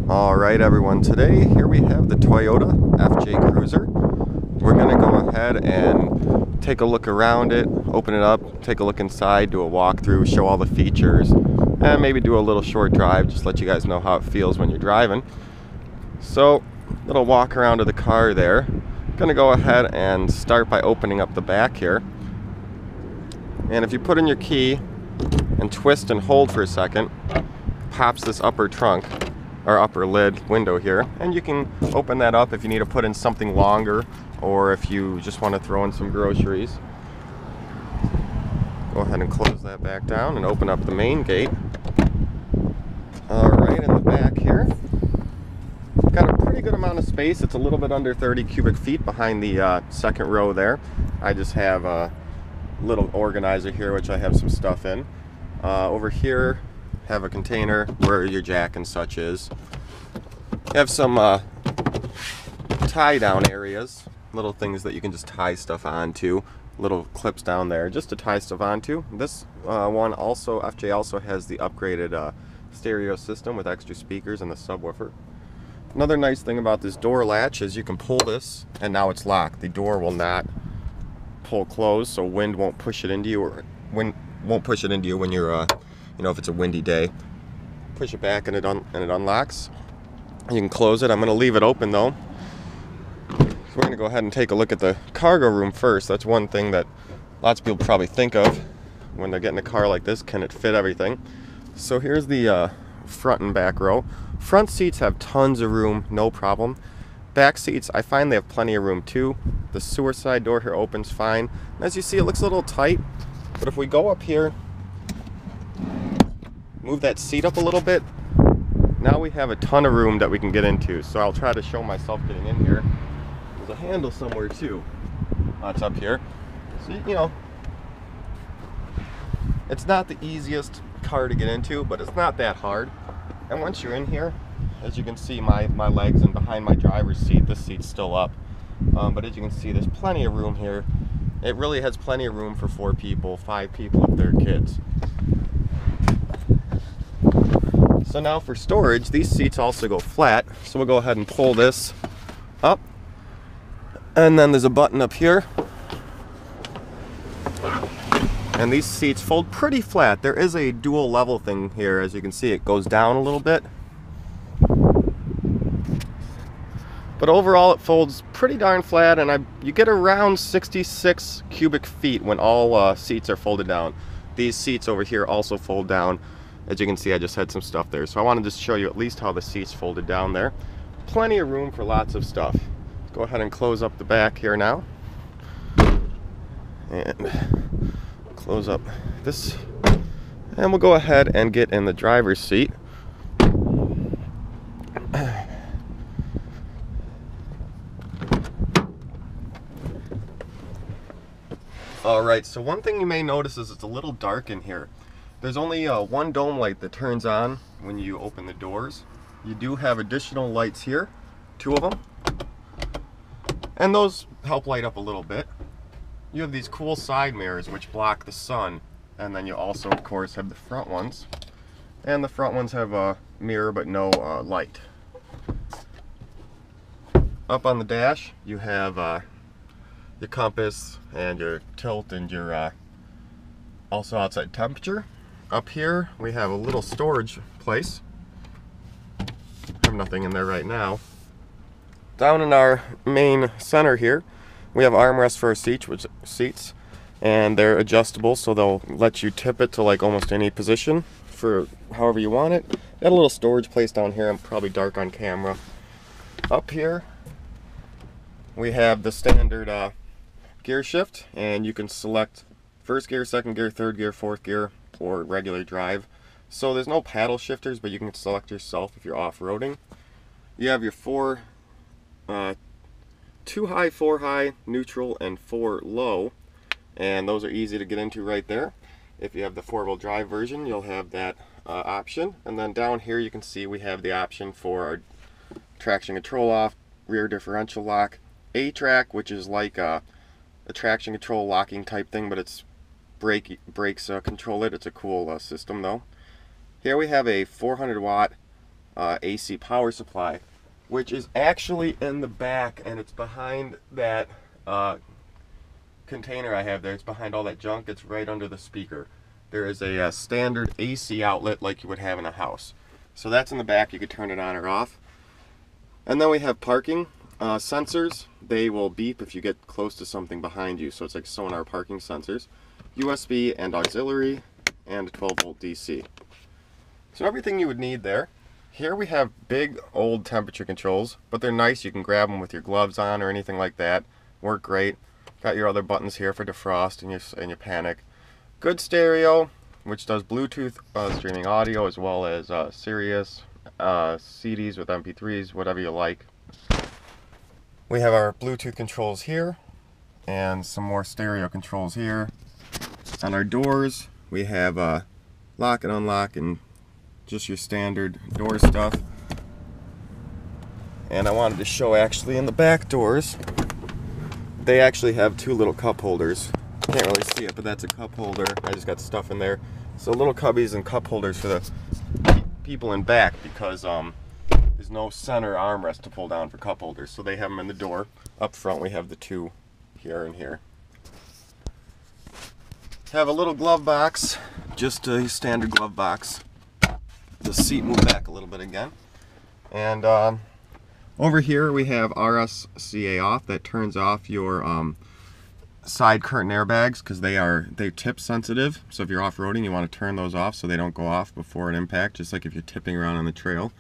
Alright everyone, today here we have the Toyota FJ Cruiser. We're going to go ahead and take a look around it, open it up, take a look inside, do a walkthrough, show all the features, and maybe do a little short drive, just let you guys know how it feels when you're driving. So, little walk around of the car there. Going to go ahead and start by opening up the back here. And if you put in your key and twist and hold for a second, pops this upper trunk or upper lid window here, and you can open that up if you need to put in something longer or if you just want to throw in some groceries. Go ahead and close that back down and open up the main gate. Alright, in the back here, got a pretty good amount of space. It's a little bit under 30 cubic feet behind the second row there. I just have a little organizer here which I have some stuff in. Over here have a container where your jack and such is. You have some tie down areas, little things that you can just tie stuff onto, little clips down there just to tie stuff onto. This one also, FJ also has the upgraded stereo system with extra speakers and the subwoofer. Another nice thing about this door latch is you can pull this and now it's locked. The door will not pull closed, so wind won't push it into you, or wind won't push it into you when you're you know, if it's a windy day. Push it back and it unlocks. You can close it. I'm going to leave it open though. So we're going to go ahead and take a look at the cargo room first. That's one thing that lots of people probably think of when they're getting a car like this. Can it fit everything? So here's the front and back row. Front seats have tons of room, no problem. Back seats, I find they have plenty of room too. The sewer side door here opens fine. As you see, it looks a little tight, but if we go up here, move that seat up a little bit, now we have a ton of room that we can get into. So I'll try to show myself getting in here. There's a handle somewhere too. It's up here. So, you know, it's not the easiest car to get into, but it's not that hard. And once you're in here, as you can see, my legs and behind my driver's seat, this seat's still up. But as you can see, there's plenty of room here. It really has plenty of room for 4 people, 5 people if they're kids. So now for storage, these seats also go flat. So we'll go ahead and pull this up. And then there's a button up here. And these seats fold pretty flat. There is a dual level thing here. As you can see, it goes down a little bit. But overall it folds pretty darn flat, and you get around 66 cubic feet when all seats are folded down. These seats over here also fold down. As you can see, I just had some stuff there. So I wanted to show you at least how the seats folded down there. Plenty of room for lots of stuff. Let's go ahead and close up the back here now. And close up this. And we'll go ahead and get in the driver's seat. Alright, so one thing you may notice is it's a little dark in here. There's only one dome light that turns on when you open the doors. You do have additional lights here, 2 of them. And those help light up a little bit. You have these cool side mirrors which block the sun. And then you also, of course, have the front ones. And the front ones have a mirror but no light. Up on the dash, you have your compass and your tilt and your also outside temperature. Up here we have a little storage place. I have nothing in there right now. Down in our main center here we have armrests for our seats, and they're adjustable, so they'll let you tip it to like almost any position for however you want it. Got a little storage place down here. I'm probably dark on camera. Up here we have the standard gear shift, and you can select first gear, second gear, third gear, fourth gear, or regular drive. So there's no paddle shifters, but you can select yourself if you're off-roading. You have your 4, 2 high, 4 high, neutral, and 4 low, and those are easy to get into right there. If you have the 4-wheel drive version, you'll have that option. And then down here you can see we have the option for our traction control off, rear differential lock, A-track, which is like a traction control locking type thing, but it's brakes control it. It's a cool system though. Here we have a 400 watt AC power supply, which is actually in the back, and it's behind that container I have there. It's behind all that junk. It's right under the speaker. There is a standard AC outlet like you would have in a house. So that's in the back. You could turn it on or off. And then we have parking sensors. They will beep if you get close to something behind you. So it's like sonar parking sensors. USB and auxiliary, and a 12-volt DC. So everything you would need there. Here we have big old temperature controls, but they're nice. You can grab them with your gloves on or anything like that. Work great. Got your other buttons here for defrost and your panic. Good stereo, which does Bluetooth streaming audio, as well as Sirius, CDs with MP3s, whatever you like. We have our Bluetooth controls here, and some more stereo controls here. On our doors, we have lock and unlock and just your standard door stuff. And I wanted to show actually in the back doors, they actually have two little cup holders. Can't really see it, but that's a cup holder. I just got stuff in there. So little cubbies and cup holders for the people in back, because there's no center armrest to pull down for cup holders. So they have them in the door. Up front we have the two here and here. Have a little glove box, just a standard glove box. The seat moved back a little bit again. And over here we have RSCA off. That turns off your side curtain airbags, because they're tip sensitive. So if you're off-roading, you want to turn those off so they don't go off before an impact, just like if you're tipping around on the trail.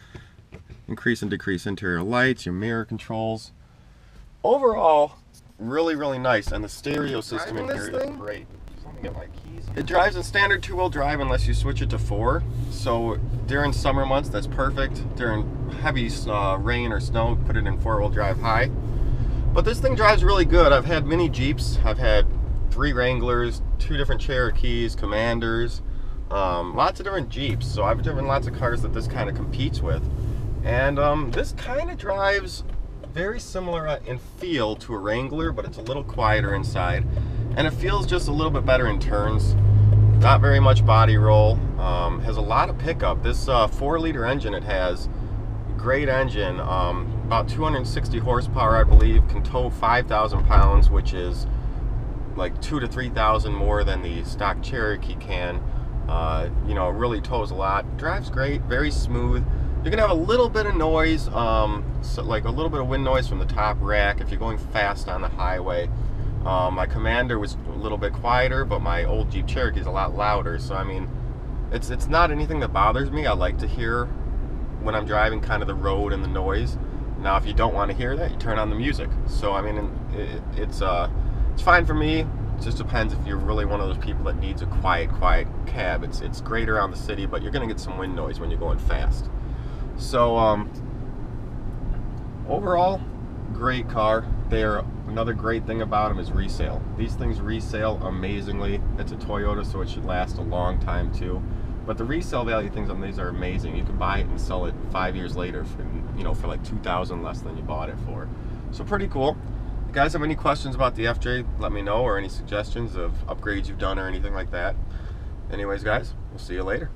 Increase and decrease interior lights, your mirror controls. Overall, really, really nice. And the stereo system in here is great. Get my keys. It drives in standard two-wheel drive unless you switch it to 4. So during summer months, that's perfect. During heavy rain or snow, put it in 4-wheel drive high. But this thing drives really good. I've had many Jeeps. I've had 3 Wranglers, 2 different Cherokees, Commanders, lots of different Jeeps. So I've driven lots of cars that this kind of competes with. And this kind of drives very similar in feel to a Wrangler, but it's a little quieter inside. And it feels just a little bit better in turns. Not very much body roll. Has a lot of pickup. This 4-liter engine it has, great engine. About 260 horsepower, I believe. Can tow 5,000 pounds, which is like 2,000 to 3,000 more than the stock Cherokee can. You know, it really tows a lot. Drives great, very smooth. You're gonna have a little bit of noise, so like a little bit of wind noise from the top rack if you're going fast on the highway. My Commander was a little bit quieter, but my old Jeep Cherokee is a lot louder. So I mean, it's not anything that bothers me. I like to hear when I'm driving kind of the road and the noise. Now, if you don't want to hear that, you turn on the music. So I mean, it's fine for me. It just depends if you're really one of those people that needs a quiet cab. It's great around the city, but you're gonna get some wind noise when you're going fast. So overall, great car. Another great thing about them is resale. These things resale amazingly. It's a Toyota, so it should last a long time too. But the resale value things on these are amazing. You can buy it and sell it 5 years later for like $2,000 less than you bought it for. So pretty cool. If you guys have any questions about the FJ, let me know, or any suggestions of upgrades you've done or anything like that. Anyways, guys, we'll see you later.